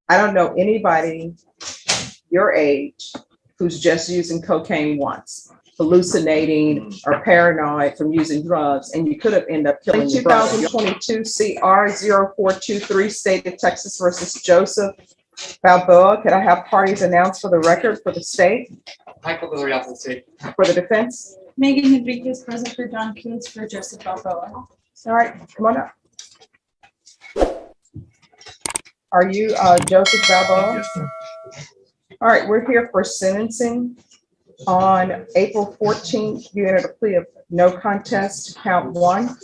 I don't know anybody your age who's just using cocaine once, hallucinating or paranoid from using drugs, and you could have ended up killing your brother. 2022 CR 0423, State of Texas versus Joseph Balboa. Could I have parties announced for the record for the state? Michael Villarreal for the state. For the defense? Megan Enriquez present for John Keynes for Joseph Balboa. All right, come on up. Are you Joseph Balboa? Yes, ma'am. All right, we're here for sentencing. On April 14th, you entered a plea of no contest, count 1.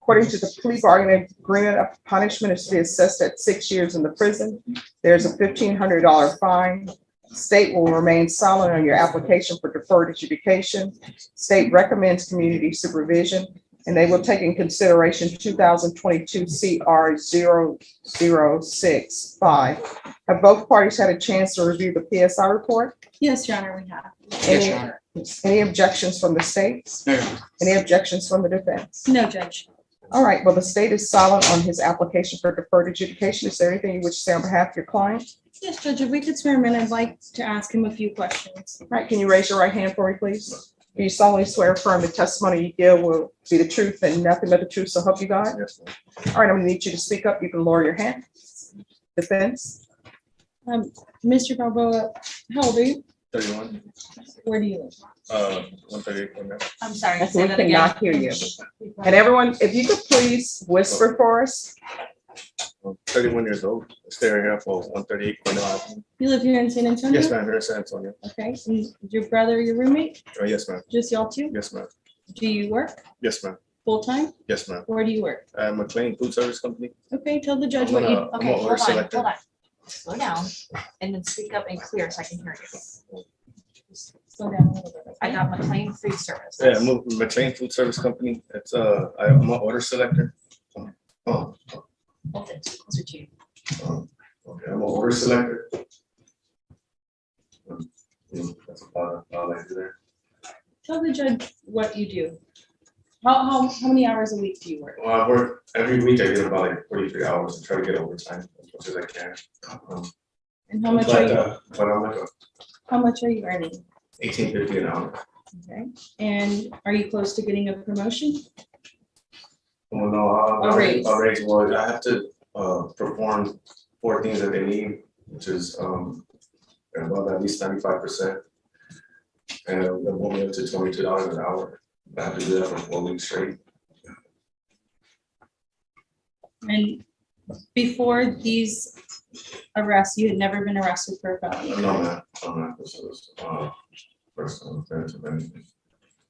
According to the plea bargaining agreement, a punishment is to be assessed at 6 years in the prison. There's a $1,500 fine. State will remain silent on your application for deferred adjudication. State recommends community supervision, and they will take in consideration 2022 CR 0065. Have both parties had a chance to review the PSI report? Yes, Your Honor, we have. Yes, Your Honor. Any objections from the states? No, Your Honor. Any objections from the defense? No, Judge. All right, well, the state is silent on his application for deferred adjudication. Is there anything you wish to say on behalf of your client? Yes, Judge, if we could swear him in, I'd like to ask him a few questions. All right, can you raise your right hand for me, please? Do you solemnly swear or affirm the testimony you give will be the truth and nothing but the truth, so help you God? Yes, ma'am. All right, I'm gonna need you to speak up. You can lower your hand. Defense? Mr. Balboa, how old are you? 31. Where do you live? 138. I'm sorry. That's we cannot hear you. And everyone, if you could please whisper for us. 31 years old. Stay right here for 138. You live here in San Antonio? Yes, ma'am. Here in San Antonio. Okay, and your brother, your roommate? Oh, yes, ma'am. Just y'all two? Yes, ma'am. Do you work Yes, ma'am. full-time? Yes, ma'am. Where do you work? McLean Food Service Company. Okay, tell the judge I'm what you. gonna- I'm Okay, gonna order hold on, selector. hold on. Slow down and then speak up and clear so I can hear you. Slow down a little bit. I okay? got McLean Food Service. Yeah, McLean Food Service Company. It's I'm an order selector. Oh, Hold it closer to you. okay. I'm an order selector. That's all I do there. Tell the judge what you do. How many hours a week do you work? Well, I work every week. I get about like 43 hours and try to get overtime as much as I can. And how much are you, But I'm like how much are you earning? 18.50 an hour. Okay, and are you close to getting a promotion? Well, no, A raise. a raise. Well, I have to perform 4 things that they need, which is above at least 95%, and they'll move me up to $22 an hour. I have to do that for 4 weeks straight. And before these arrests, you had never been arrested for a felony? No, man, this was first offense of anything.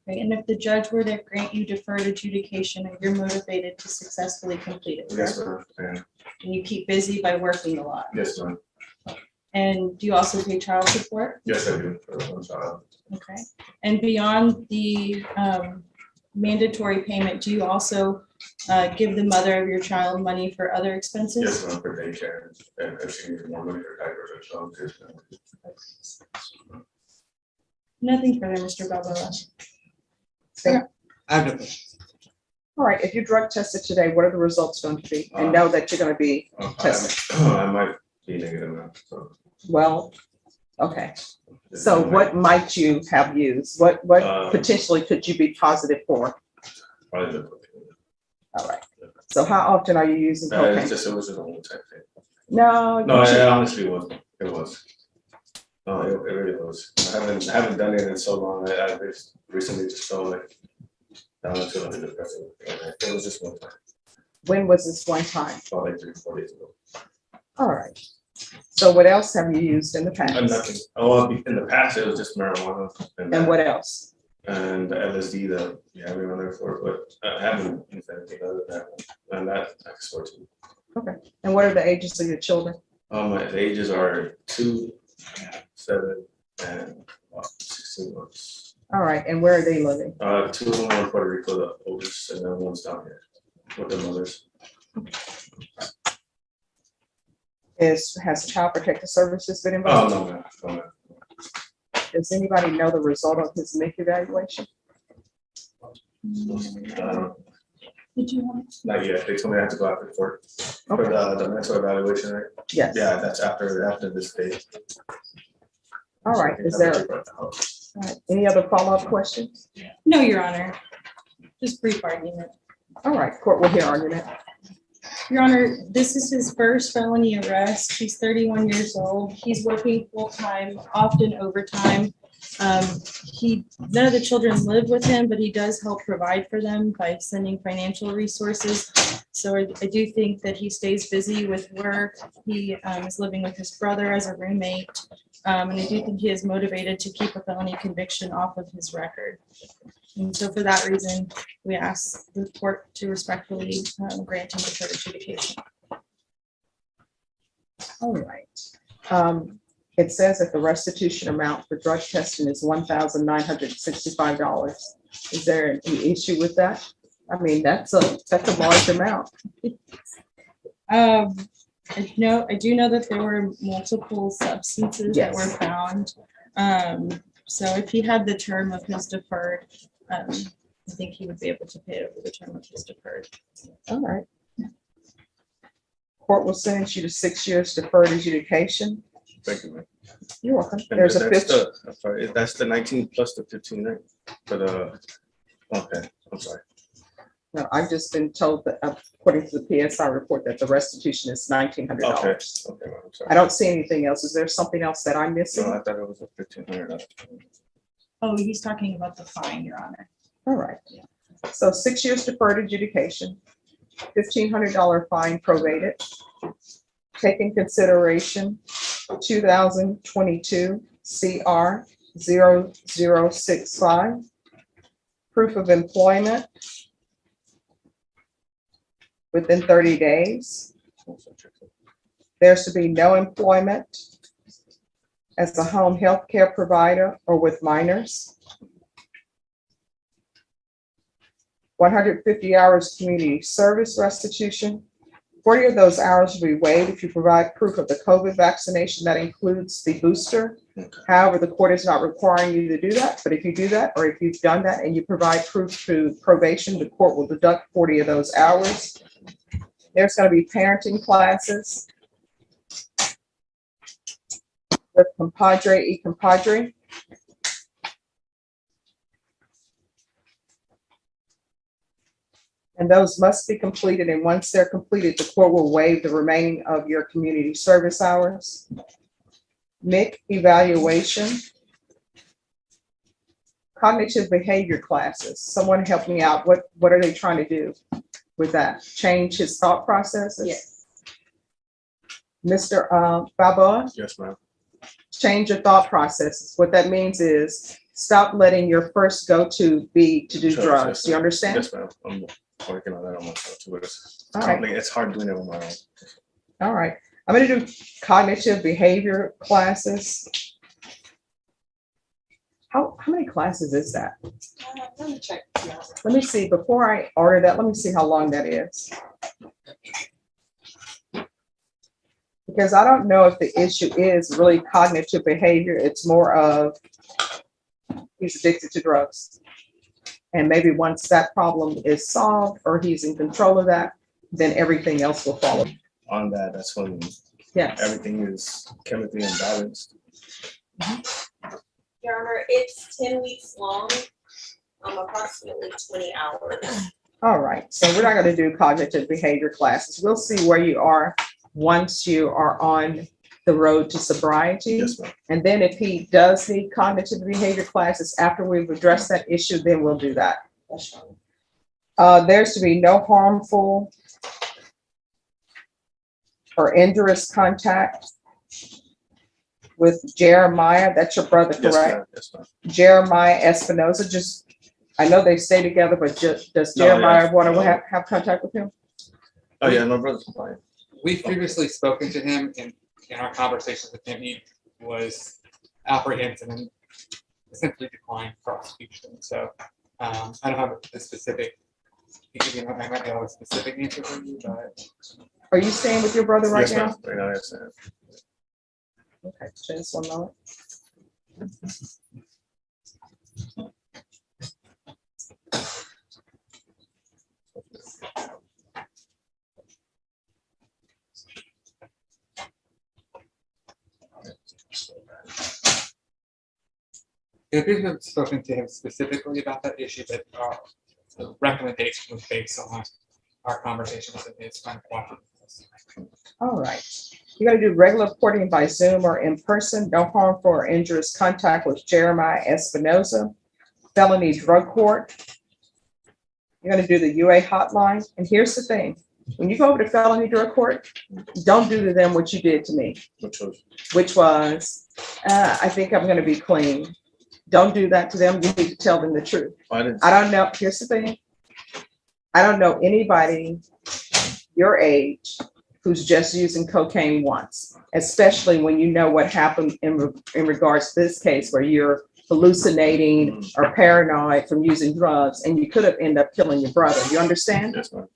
Okay, and if the judge were to grant you deferred adjudication, you're motivated to successfully complete it, Yes, correct? ma'am. Yeah. And you keep busy by working a lot. Yes, ma'am. And do you also pay child support? Yes, I do. For one child. Okay, and beyond the mandatory payment, do you also give the mother of your child money for other expenses? Yes, ma'am, for daycare, and if she needs more money for diapers or something. Yes, ma'am. Nothing further, Mr. Balboa. I have no questions. All right, if you drug tested today, what are the results going to be? And know that you're going to be tested. I might be negative now, so. Well, okay. So what might you have used? What potentially could you be positive for? Probably the cocaine. All right. So how often are you using cocaine? It was just a one type thing. No. No, it honestly wasn't. It was. No, it really was. I haven't done it in so long. I recently just felt like down into like depressing. It was just one time. When was this one time? About like 3-4 days ago. All right. So what else have you used in the past? Nothing. Oh, in the past it was just marijuana. And what else? And the LSD that we have been on there for, but I haven't used anything other than that one. And that I can swear to. Okay. And what are the ages of your children? The ages are 2, 7, and 16 months. All right. And where are they living? 2 of them are in Puerto Rico, the oldest, and then one's down here with their mothers. Has Child Protective Services been Oh, involved? no, man. No, man. Does anybody know the result of his MIC evaluation? Did you have? Not yet, they told me I had to go after court for the mental evaluation, right? Yes. Yeah, that's after this date. All right, is there, all right, any other follow-up questions? No, Your Honor. Just brief argument. All right, court will hear argument. Your Honor, this is his first felony arrest. He's 31 years old. He's working full-time, often overtime. None of the children live with him, but he does help provide for them by sending financial resources. So I do think that he stays busy with work. He is living with his brother as a roommate. And I do think he is motivated to keep a felony conviction off of his record. And so for that reason, we ask the court to respectfully grant him deferred adjudication. All right. It says that the restitution amount for drug testing is $1,965. Is there any issue with that? I mean, that's a large amount. I do know that there were multiple substances that were Yes. found. So if he had the term of his deferred, I think he would be able to pay it over the term of his deferred. All right. Court will sentence you to 6 years deferred adjudication. Thank you, man. You're welcome. And There's a that's fifth. I'm sorry, that's the 19 plus the 15, right? For the, okay, I'm sorry. No, I've just been told that according to the PSI report that the restitution is $1,900. Okay, okay, well, I'm sorry. I don't see anything else. Is there something else that I'm No, missing? I thought it was a $1,500. Oh, he's talking about the fine, Your Honor. All right. So 6 years deferred adjudication, $1,500 fine prorated. Take in consideration 2022 CR 0065. Proof of employment within 30 days. There's to be no employment as a home health care provider or with minors. 150 hours community service restitution. 40 of those hours will be waived if you provide proof of the COVID vaccination that includes the booster. However, the court is not requiring you to do that, but if you do that, or if you've done that and you provide proof to probation, the court will deduct 40 of those hours. There's going to be parenting classes with compadre y compadre. And those must be completed, and once they're completed, the court will waive the remaining of your community service hours. MIC evaluation. Cognitive behavior classes. Someone help me out. What are they trying to do with that? Change his thought processes? Yes. Mr. Balboa, Yes, ma'am. change your thought processes. What that means is stop letting your first go-to be to do Sure, drugs. yes, You understand? Yes, ma'am. I'm working on that on myself too. It's All right. complicated. It's hard doing it on my own. All right. I'm going to do cognitive behavior classes. How many classes is that? Let me check. Let me see, before I order that, let me see how long that is. Because I don't know if the issue is really cognitive behavior. It's more of he's addicted to drugs. And maybe once that problem is solved or he's in control of that, then everything else will follow. On that, that's when Yes. everything is chemically imbalanced. Your Honor, it's 10 weeks long, approximately 20 hours. All right. So we're not going to do cognitive behavior classes. We'll see where you are once you are on the road to sobriety. Yes, ma'am. And then if he does need cognitive behavior classes, after we've addressed that issue, then we'll do that. There's to be no harmful or injurious contact with Jeremiah. That's your brother, Yes, correct? ma'am. Yes, ma'am. Jeremiah Espinoza. Just, I know they stay together, but does No, Jeremiah yes. want to have contact with him? Oh, yeah, my brother's fine. We've previously spoken to him in our conversations with him. He was apprehensive and essentially declined prosecution. So I don't have a specific, I might be able to have a specific answer for you, but Are you staying with your brother right Yes, now? ma'am. Right now, yes, ma'am. Okay, just 1 moment. It appears to have spoken to him specifically about that issue, but the recommendation was based on our conversations and his kind of watching this. All right. You're gonna do regular reporting by Zoom or in person, no harmful or injurious contact with Jeremiah Espinoza, felony drug court. You're gonna do the UA hotline, and here's the thing, when you go over to felony drug court, don't do to them what you did to me, which was, I think I'm gonna be clean. Don't do that to them, you need to tell them the truth. I don't know, here's the thing, I don't know anybody your age who's just using cocaine once, especially when you know what happened in regards to this case where you're hallucinating or paranoid from using drugs, and you could have ended up killing your brother. You understand? Yes, ma'am.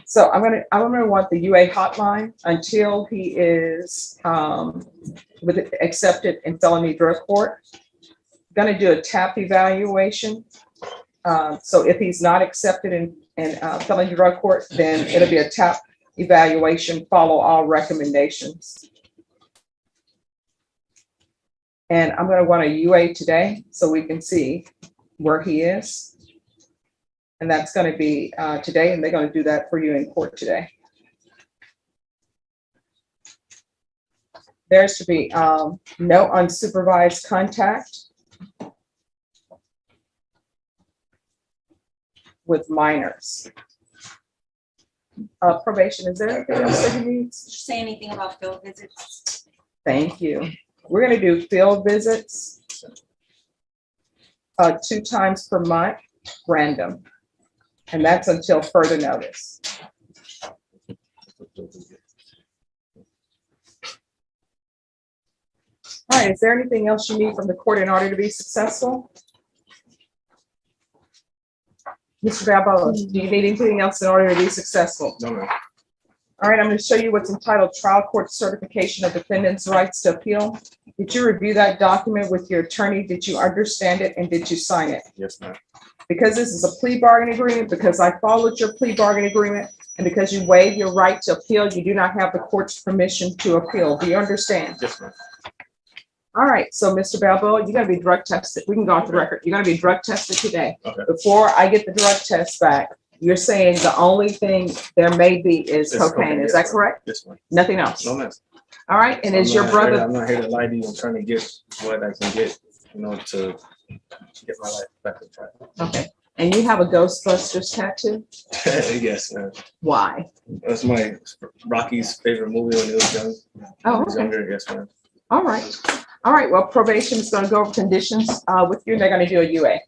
So I'm gonna want the UA hotline until he is accepted in felony drug court. Gonna do a TAP evaluation. So if he's not accepted in felony drug court, then it'll be a TAP evaluation, follow all recommendations. And I'm gonna want a UA today so we can see where he is. And that's gonna be today, and they're gonna do that for you in court today. There's to be no unsupervised contact with minors. Probation, is there anything else that he needs? Say anything about field visits? Thank you. We're gonna do field visits 2 times per month, random. And that's until further notice. All right, is there anything else you need from the court in order to be successful? Mr. Balboa, do you need anything else in order to be successful? No, ma'am. All right, I'm going to show you what's entitled Trial Court Certification of Defendant's Rights to Appeal. Did you review that document with your attorney? Did you understand it and did you sign it? Yes, ma'am. Because this is a plea bargain agreement, because I followed your plea bargain agreement, and because you waive your right to appeal, you do not have the court's permission to appeal. Do you understand? Yes, ma'am. All right, so Mr. Balboa, you're gonna be drug tested. We can go off the record. You're gonna be drug tested today. Okay. Before I get the drug test back, you're saying the only thing there may be is It's cocaine. cocaine, Is yes, that ma'am. correct? Yes, ma'am. Nothing else? No, ma'am. All right, and is your brother, I'm not here to lie to you. I'm trying to get what I can get, to get my life back on track. okay, and you have a Ghostbusters tattoo? Yes, ma'am. Why? That's my Rocky's favorite movie when he was young. Oh, When he was okay. younger, yes, ma'am. All right. All right, well, probation is gonna go over conditions with you. They're gonna do a UA.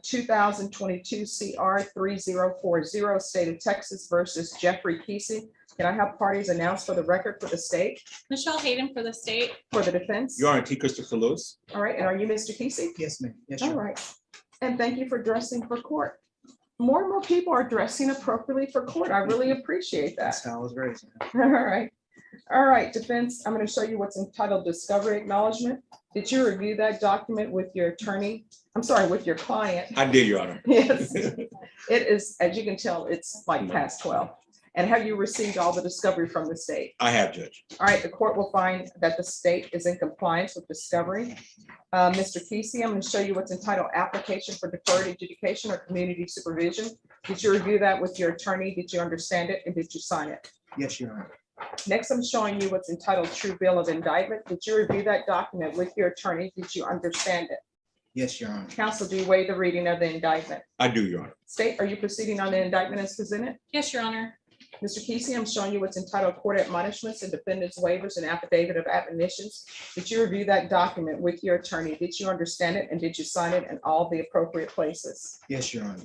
2022 CR 3040, State of Texas versus Jeffrey Kesey. Can I have parties announced for the record for the state, Michelle Hayden for the state. for the defense? You are T. Christopher Lewis? All right, and are you Mr. Kesey? Yes, ma'am. Yes, All right, and thank you for dressing for court. More and more people are dressing appropriately for court. I really appreciate that. That's how I was raised. All right. All right, defense, I'm going to show you what's entitled discovery acknowledgement. Did you review that document with your attorney? I'm sorry, with your client? I did, Your Honor. Yes. It is, as you can tell, it's like past 12. And have you received all the discovery from the state? I have, Judge. All right, the court will find that the state is in compliance with discovery. Mr. Kesey, I'm going to show you what's entitled application for deferred adjudication or community supervision. Did you review that with your attorney? Did you understand it and did you sign it? Yes, Your Honor. Next, I'm showing you what's entitled true bill of indictment. Did you review that document with your attorney? Did you understand it? Yes, Your Honor. Counsel, do you waive the reading of the indictment? I do, Your Honor. State, are you proceeding on the indictment as presented? Yes, Your Honor. Mr. Kesey, I'm showing you what's entitled court admonishments and defendants waivers and affidavit of admonitions. Did you review that document with your attorney? Did you understand it and did you sign it in all the appropriate places? Yes, Your Honor.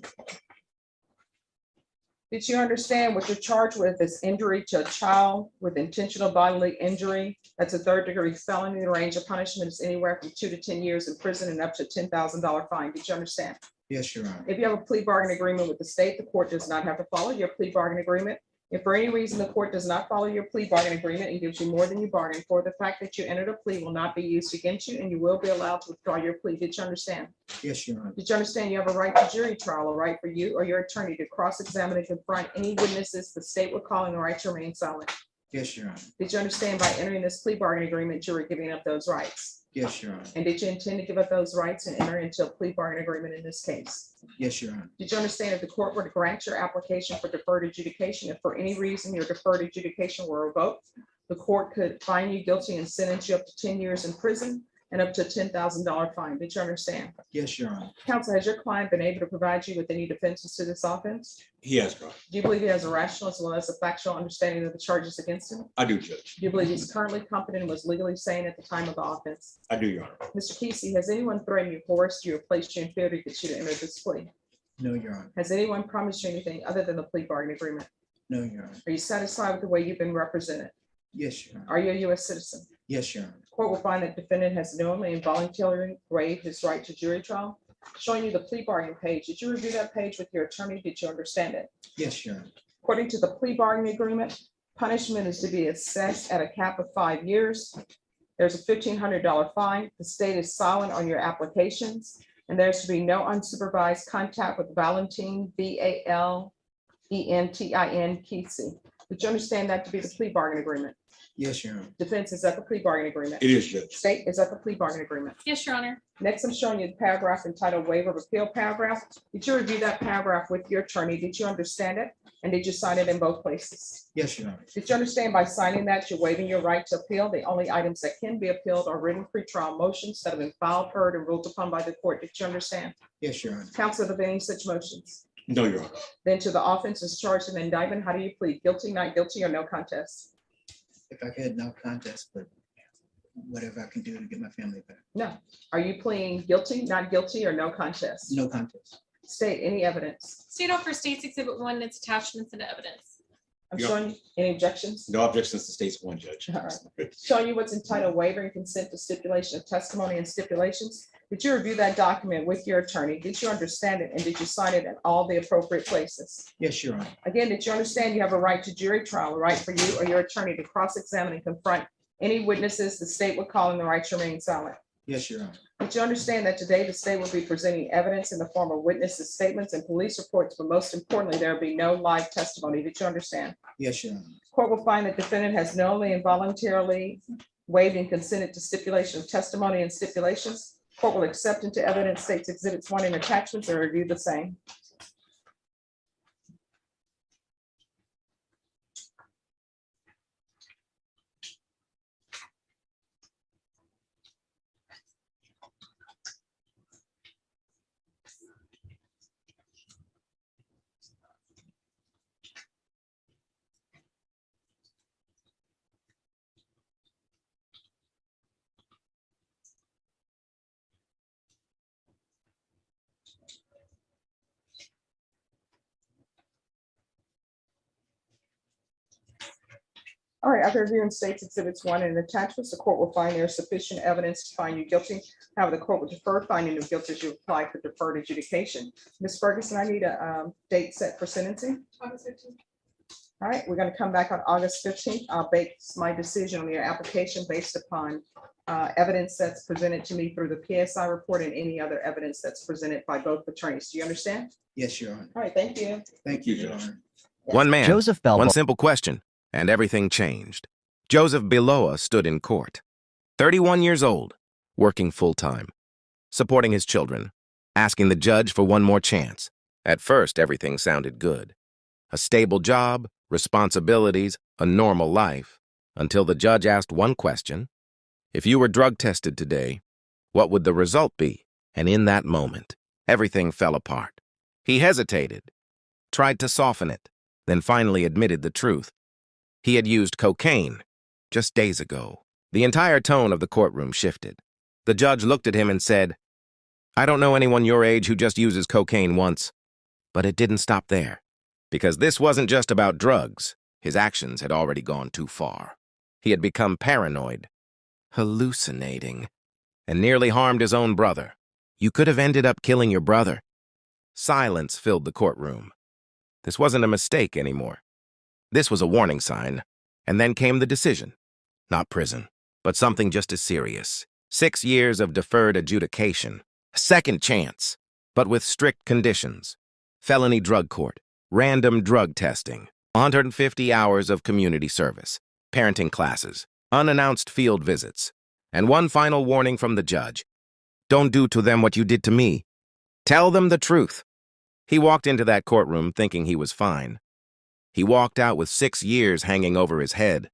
Did you understand what you're charged with is injury to a child with intentional bodily injury? That's a 3rd-degree felony. The range of punishment is anywhere from 2 to 10 years in prison and up to $10,000 fine. Did you understand? Yes, Your Honor. If you have a plea bargain agreement with the state, the court does not have to follow your plea bargain agreement. If for any reason the court does not follow your plea bargain agreement and gives you more than you bargained for, the fact that you entered a plea will not be used against you and you will be allowed to withdraw your plea. Did you understand? Yes, Your Honor. Did you understand you have a right to jury trial, a right for you or your attorney to cross-examine and confront any witnesses the state will call and the right to remain silent? Yes, Your Honor. Did you understand by entering this plea bargain agreement, you were giving up those rights? Yes, Your Honor. And did you intend to give up those rights and enter into a plea bargain agreement in this case? Yes, Your Honor. Did you understand if the court were to grant your application for deferred adjudication, if for any reason your deferred adjudication were revoked, the court could find you guilty and sentence you up to 10 years in prison and up to a $10,000 fine? Did you understand? Yes, Your Honor. Counsel, has your client been able to provide you with any defenses to this offense? He has, Your Honor. Do you believe he has a rational as well as a factual understanding of the charges against him? I do, Judge. Do you believe he's currently competent and was legally sane at the time of the offense? I do, Your Honor. Mr. Kesey, has anyone threatened you, coerced you, or placed you in fear to get you to enter this plea? No, Your Honor. Has anyone promised you anything other than the plea bargain agreement? No, Your Honor. Are you satisfied with the way you've been represented? Yes, Your Honor. Are you a U.S. citizen? Yes, Your Honor. Court will find that defendant has knowingly and voluntarily waived his right to jury trial. Showing you the plea bargain page. Did you review that page with your attorney? Did you understand it? Yes, Your Honor. According to the plea bargaining agreement, punishment is to be assessed at a cap of 5 years. There's a $1,500 fine. The state is silent on your applications, and there's to be no unsupervised contact with Valentine, Valentine Kesey. Did you understand that to be the plea bargain agreement? Yes, Your Honor. Defense, is that the plea bargain agreement? It is, Judge. State, is that the plea bargain agreement? Yes, Your Honor. Next, I'm showing you the paragraph entitled waiver of appeal paragraph. Did you review that paragraph with your attorney? Did you understand it? And did you sign it in both places? Yes, Your Honor. Did you understand by signing that you're waiving your right to appeal? The only items that can be appealed are written pretrial motions that have been filed, heard, and ruled upon by the court. Did you understand? Yes, Your Honor. Counsel, have any such motions? No, Your Honor. Then to the offense is charged in the indictment. How do you plead? Guilty, not guilty, or no contest? If I had no contest, but whatever I can do to get my family back. No. Are you pleading guilty, not guilty, or no contest? No contest. State any evidence. State offer States Exhibit 1 and its attachments into evidence. I'm Yeah. showing you any objections. No objections to states one, Judge. All right. Showing you what's entitled waiver and consent to stipulation of testimony and stipulations. Did you review that document with your attorney? Did you understand it? And did you sign it in all the appropriate places? Yes, Your Honor. Again, did you understand you have a right to jury trial, a right for you or your attorney to cross-examine and confront any witnesses the state would call in the right to remain silent? Yes, Your Honor. Did you understand that today the state will be presenting evidence in the form of witnesses' statements and police reports, but most importantly, there will be no live testimony? Did you understand? Yes, Your Honor. Court will find that defendant has knowingly and voluntarily waived and consented to stipulation of testimony and stipulations. Court will accept into evidence States Exhibits 1 and attachments and review the same. All right, after reviewing States Exhibits 1 and attachments, the court will find there is sufficient evidence to find you guilty. However, the court will defer finding of guilt as you apply for deferred adjudication. Ms. Ferguson, I need a date set for sentencing. August 15th. All right, we're going to come back on August 15th. I'll base my decision on your application based upon evidence that's presented to me through the PSI report and any other evidence that's presented by both attorneys. Do you understand? Yes, Your Honor. All right, thank you. Thank you, Your Honor. One man, Joseph Balboa. one simple question, and everything changed. Joseph Balboa stood in court, 31 years old, working full-time, supporting his children, asking the judge for one more chance. At first, everything sounded good. A stable job, responsibilities, a normal life, until the judge asked one question. If you were drug tested today, what would the result be? And in that moment, everything fell apart. He hesitated, tried to soften it, then finally admitted the truth. He had used cocaine just days ago. The entire tone of the courtroom shifted. The judge looked at him and said, "I don't know anyone your age who just uses cocaine once." But it didn't stop there, because this wasn't just about drugs. His actions had already gone too far. He had become paranoid, hallucinating, and nearly harmed his own brother. You could have ended up killing your brother. Silence filled the courtroom. This wasn't a mistake anymore. This was a warning sign. And then came the decision. Not prison, but something just as serious. 6 years of deferred adjudication. A second chance, but with strict conditions. Felony drug court, random drug testing, 150 hours of community service, parenting classes, unannounced field visits, and one final warning from the judge. Don't do to them what you did to me. Tell them the truth. He walked into that courtroom thinking he was fine. He walked out with 6 years hanging over his head,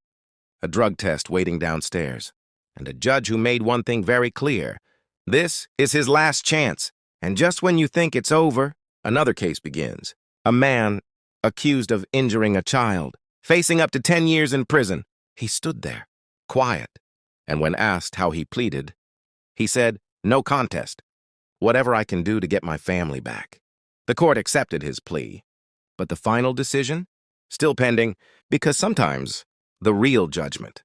a drug test waiting downstairs, and a judge who made one thing very clear. This is his last chance, and just when you think it's over, another case begins. A man accused of injuring a child, facing up to 10 years in prison. He stood there, quiet, and when asked how he pleaded, he said, "No contest. Whatever I can do to get my family back." The court accepted his plea, but the final decision? Still pending, because sometimes the real judgment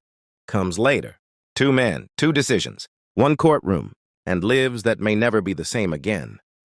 comes later. 2 men, 2 decisions, 1 courtroom, and lives that may never be the same again.